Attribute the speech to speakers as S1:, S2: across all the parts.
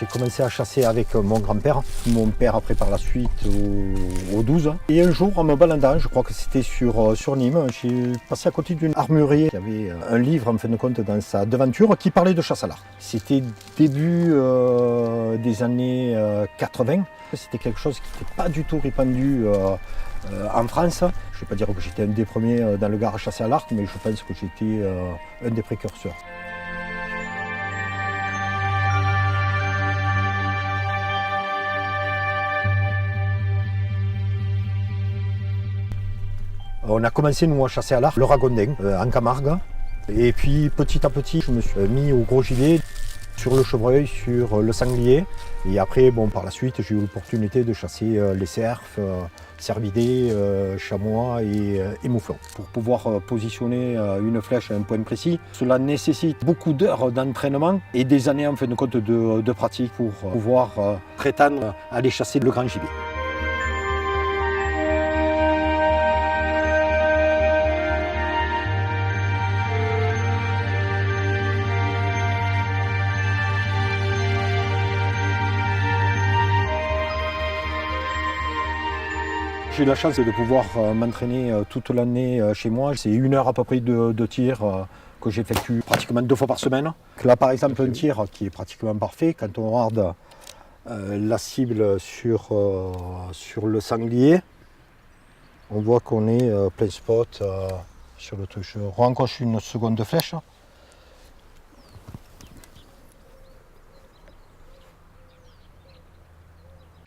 S1: J'ai commencé à chasser avec mon grand-père, mon père après par la suite au 12. Et un jour en me baladant, je crois que c'était sur Nîmes, j'ai passé à côté d'une armurerie qui avait un livre en fin de compte dans sa devanture qui parlait de chasse à l'arc. C'était début des années 80, c'était quelque chose qui n'était pas du tout répandu en France. Je ne vais pas dire que j'étais un des premiers dans le Gard à chasser à l'arc, mais je pense que j'étais un des précurseurs. On a commencé nous à chasser à l'arc le ragondin en Camargue. Et puis petit à petit, je me suis mis au gros gilet, sur le chevreuil, sur le sanglier. Et après, par la suite, j'ai eu l'opportunité de chasser les cerfs, cervidés, chamois et mouflons. Pour pouvoir positionner une flèche à un point précis, cela nécessite beaucoup d'heures d'entraînement et des années en fin de compte de pratique pour pouvoir prétendre aller chasser le grand gibier. J'ai la chance de pouvoir m'entraîner toute l'année chez moi. C'est 1 heure à peu près de tir que j'effectue pratiquement 2 fois par semaine. Là par exemple un tir qui est pratiquement parfait. Quand on regarde la cible sur le sanglier, on voit qu'on est plein spot sur le truc. Je rencoche une seconde flèche.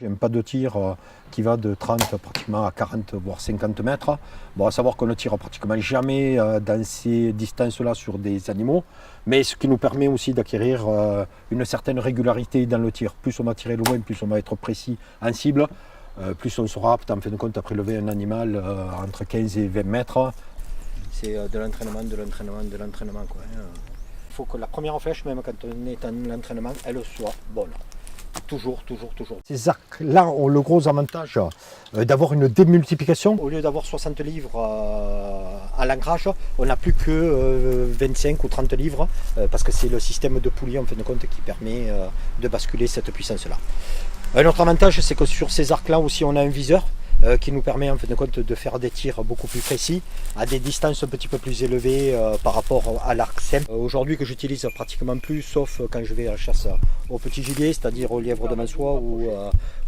S1: J'ai un pas de tir qui va de 30 pratiquement à 40 voire 50 mètres. Bon, à savoir qu'on ne tire pratiquement jamais dans ces distances-là sur des animaux, mais ce qui nous permet aussi d'acquérir une certaine régularité dans le tir. Plus on va tirer loin, plus on va être précis en cible, plus on sera apte en fin de compte à prélever un animal entre 15 et 20 mètres. C'est de l'entraînement, quoi. Il faut que la première flèche, même quand on est en entraînement, elle soit bonne. Toujours. Ces arcs-là ont le gros avantage d'avoir une démultiplication. Au lieu d'avoir 60 livres à l'ancrage, on n'a plus que 25 ou 30 livres parce que c'est le système de poulie en fin de compte qui permet de basculer cette puissance-là. Un autre avantage, c'est que sur ces arcs-là aussi, on a un viseur qui nous permet en fin de compte de faire des tirs beaucoup plus précis à des distances un petit peu plus élevées par rapport à l'arc simple. Aujourd'hui que j'utilise pratiquement plus, sauf quand je vais à la chasse au petit gibier, c'est-à-dire au lièvre de Mansois ou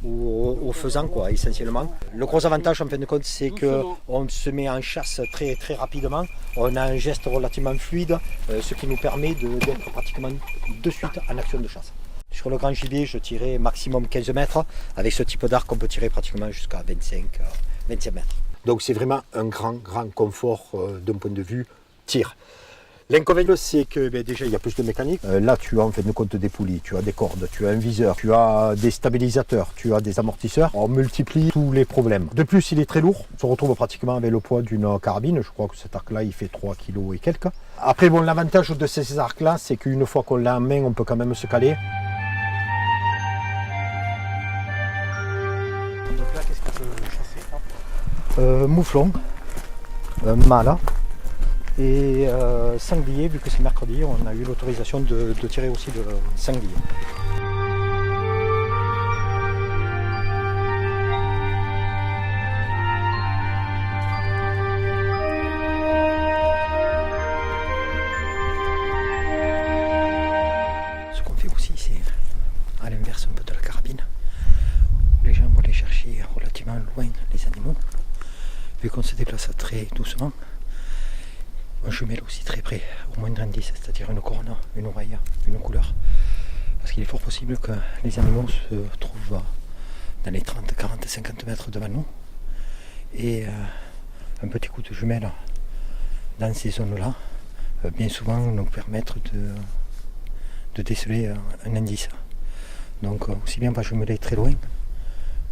S1: au faisan quoi, essentiellement. Le gros avantage en fin de compte, c'est qu'on se met en chasse très rapidement, on a un geste relativement fluide, ce qui nous permet d'être pratiquement de suite en action de chasse. Sur le grand gibier, je tirais maximum 15 mètres. Avec ce type d'arc, on peut tirer pratiquement jusqu'à 25 mètres. Donc c'est vraiment un grand confort d'un point de vue tir. L'inconvénient, c'est que déjà, il y a plus de mécanique. Là, tu as en fin de compte des poulies, tu as des cordes, tu as un viseur, tu as des stabilisateurs, tu as des amortisseurs. On multiplie tous les problèmes. De plus, il est très lourd. On se retrouve pratiquement avec le poids d'une carabine. Je crois que cet arc-là, il fait 3 kg et quelques. Après, l'avantage de ces arcs-là, c'est qu'une fois qu'on l'a en main, on peut quand même se caler. Mouflon, mâle et sanglier, vu que c'est mercredi, on a eu l'autorisation de tirer aussi de sanglier. Ce qu'on fait aussi, c'est à l'inverse un peu de la carabine. Les gens vont aller chercher relativement loin les animaux. Vu qu'on se déplace très doucement, on jumelle aussi très près, au moindre indice, c'est-à-dire une corne, une oreille, une couleur. Parce qu'il est fort possible que les animaux se trouvent dans les 30, 40, 50 mètres devant nous. Et un petit coup de jumelle dans ces zones-là, bien souvent nous permettre de déceler un indice. Donc aussi bien on va jumeler très loin,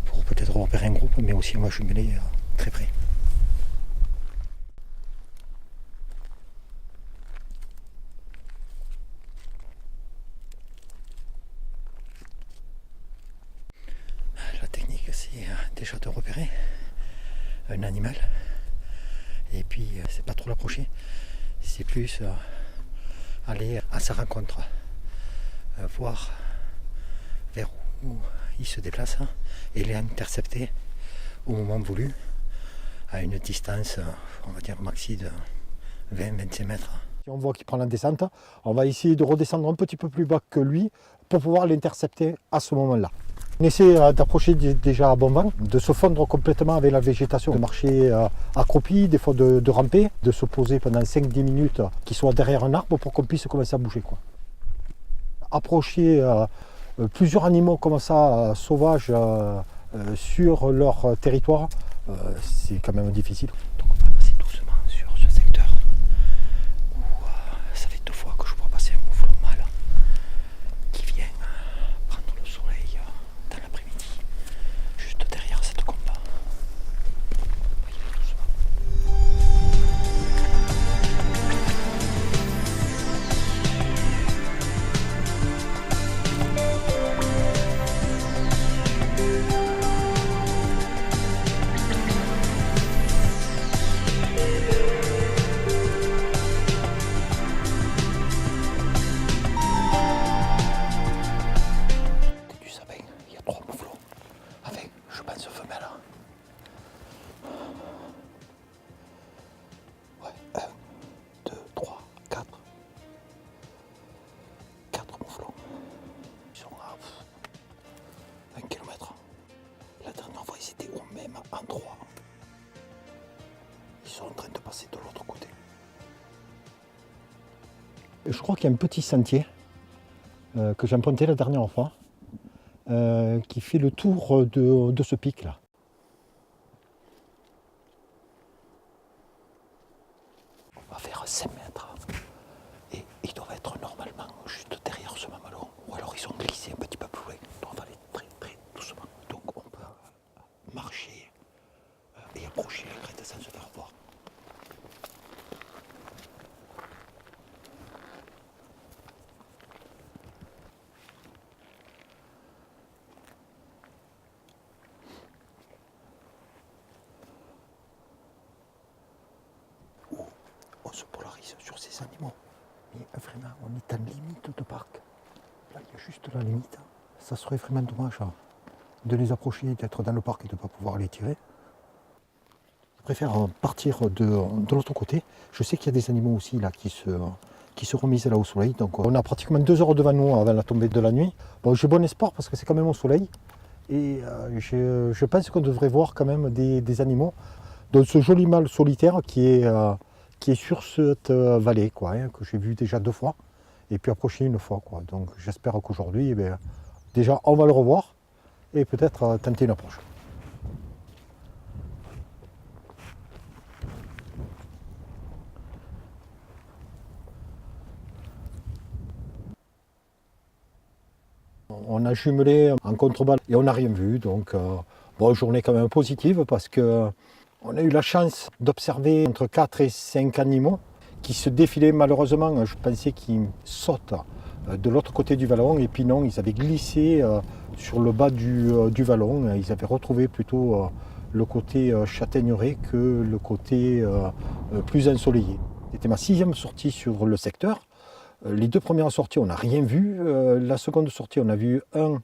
S1: pour peut-être repérer un groupe, mais aussi on va jumeler très près. La technique, c'est déjà de repérer un animal et puis c'est pas trop l'approcher, c'est plus aller à sa rencontre, voir où il se déplace et il est intercepté au moment voulu à une distance, on va dire maxi de 20-25 mètres. Si on voit qu'il prend la descente, on va essayer de redescendre un petit peu plus bas que lui pour pouvoir l'intercepter à ce moment-là. On essaie d'approcher déjà à bon vent, de se fondre complètement avec la végétation, de marcher accroupi, des fois de ramper, de se poser pendant 5-10 minutes, qu'il soit derrière un arbre pour qu'on puisse commencer à bouger, quoi. Approcher plusieurs animaux comme ça, sauvages, sur leur territoire, c'est quand même difficile. Donc on va passer doucement sur ce secteur où ça fait 2 fois que je vois passer un mouflon mâle qui vient prendre le soleil dans l'après-midi, juste derrière cette combat. On va y aller doucement. Endroit. Ils sont en train de passer de l'autre côté. Je crois qu'il y a un petit sentier que j'ai emprunté la dernière fois qui fait le tour de ce pic là. On va faire 5 mètres et ils doivent être normalement juste derrière ce mamelon ou alors ils sont glissés un petit peu plus loin. Donc on va aller très très doucement. Donc on peut marcher et approcher la crête sans se faire voir. On se polarise sur ces animaux. Mais vraiment, on est en limite de parc. Là, il y a juste la limite. Ça serait vraiment dommage de les approcher, d'être dans le parc et de ne pas pouvoir les tirer. Je préfère partir de l'autre côté. Je sais qu'il y a des animaux aussi là qui se remisent là au soleil. Donc on a pratiquement 2 heures devant nous avant la tombée de la nuit. Bon, j'ai bon espoir parce que c'est quand même au soleil. Et je pense qu'on devrait voir quand même des animaux. Donc ce joli mâle solitaire qui est sur cette vallée, quoi, hein, que j'ai vu déjà 2 fois. Et puis approché 1 fois, quoi. Donc j'espère qu'aujourd'hui, eh bien, déjà on va le revoir et peut-être tenter une approche. On a jumelé en contrebas et on n'a rien vu, donc bon, journée quand même positive parce que on a eu la chance d'observer entre 4 et 5 animaux qui se défilaient. Malheureusement, je pensais qu'ils sautent de l'autre côté du vallon et puis non, ils avaient glissé sur le bas du vallon. Ils avaient retrouvé plutôt le côté châtaigneraie que le côté plus ensoleillé. C'était ma 6e sortie sur le secteur. Les 2 premières sorties, on n'a rien vu. La seconde sortie, on a vu un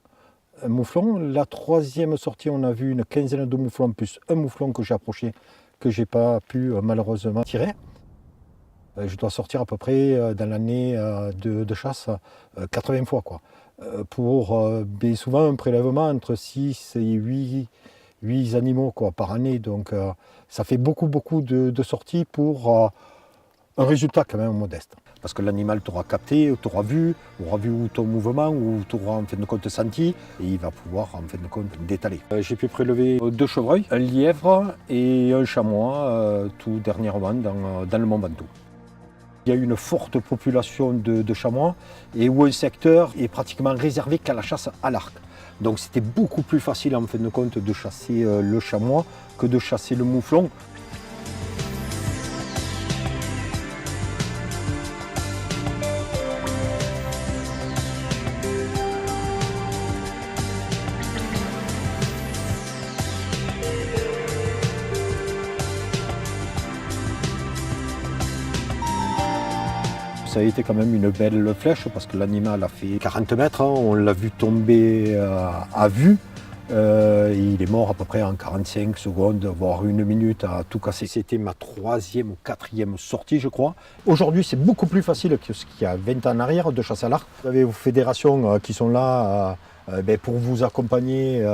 S1: mouflon. La 3e sortie, on a vu une quinzaine de mouflons, plus un mouflon que j'ai approché, que je n'ai pas pu malheureusement tirer. Je dois sortir à peu près dans l'année de chasse 80 fois, quoi. Pour souvent un prélèvement entre 6 et 8 animaux, quoi, par année. Donc ça fait beaucoup de sorties pour un résultat quand même modeste. Parce que l'animal t'aura capté, t'aura vu ton mouvement, ou t'aura en fin de compte senti, et il va pouvoir en fin de compte détaler. J'ai pu prélever 2 chevreuils, un lièvre et un chamois, tout dernièrement dans le Mont Ventoux. Il y a une forte population de chamois et où un secteur est pratiquement réservé qu'à la chasse à l'arc. Donc c'était beaucoup plus facile en fin de compte de chasser le chamois que de chasser le mouflon. ça a été quand même une belle flèche parce que l'animal a fait 40 mètres, hein. On l'a vu tomber à vue. Il est mort à peu près en 45 secondes, voire 1 minute à tout casser. C'était ma 3e ou 4e sortie, je crois. Aujourd'hui, c'est beaucoup plus facile que ce qu'il y a 20 ans en arrière de chasse à l'arc. Vous avez vos fédérations qui sont là pour vous accompagner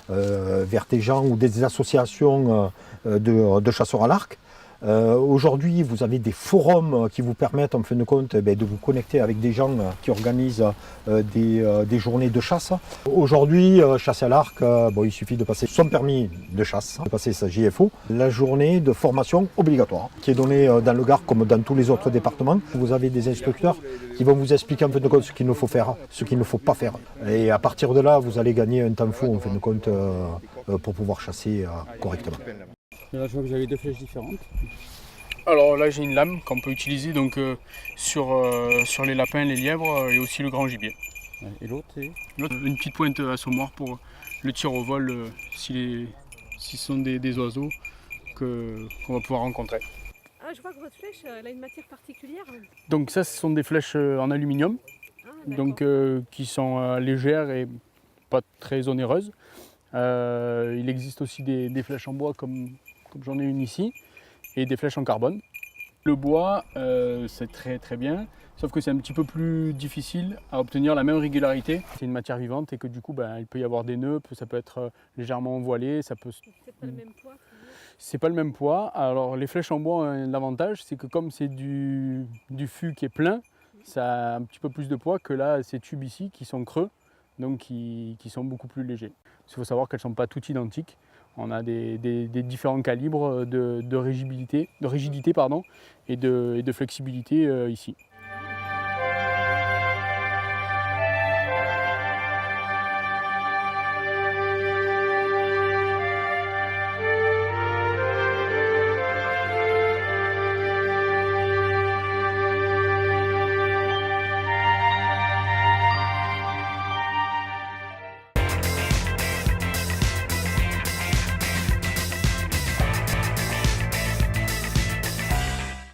S1: vers des gens ou des associations de chasseurs à l'arc. Aujourd'hui, vous avez des forums qui vous permettent, en fin de compte, de vous connecter avec des gens qui organisent des journées de chasse. Aujourd'hui, chasser à l'arc, il suffit de passer son permis de chasse, de passer sa JFO, la journée de formation obligatoire, qui est donnée dans le Gard comme dans tous les autres départements. Vous avez des instructeurs qui vont vous expliquer en fin de compte ce qu'il nous faut faire, ce qu'il ne faut pas faire. Et à partir de là, vous allez gagner un temps fou en fin de compte pour pouvoir chasser correctement.
S2: Et là, je vois que vous avez 2 flèches différentes.
S3: Alors là, j'ai une lame qu'on peut utiliser donc, sur les lapins, les lièvres et aussi le grand gibier.
S2: Et l'autre, c'est
S3: Une petite pointe assommoir pour le tir au vol si ce sont des oiseaux qu'on va pouvoir rencontrer.
S4: Ah, je vois que votre flèche, elle a une matière particulière.
S3: Donc ça, ce sont des flèches en aluminium,
S4: Ah, d'accord.
S3: donc, qui sont légères et pas très onéreuses. Il existe aussi des flèches en bois comme j'en ai une ici, et des flèches en carbone. Le bois, c'est très très bien, sauf que c'est un petit peu plus difficile à obtenir la même régularité. C'est une matière vivante et que du coup, il peut y avoir des nœuds, ça peut être légèrement voilé, ça peut...
S4: C'est pas le même poids.
S3: C'est pas le même poids. Alors les flèches en bois ont un avantage, c'est que comme c'est du fût qui est plein, ça a un petit peu plus de poids que là, ces tubes ici qui sont creux, donc qui sont beaucoup plus légers. Il faut savoir qu'elles ne sont pas toutes identiques. On a des différents calibres de rigidité et de flexibilité ici.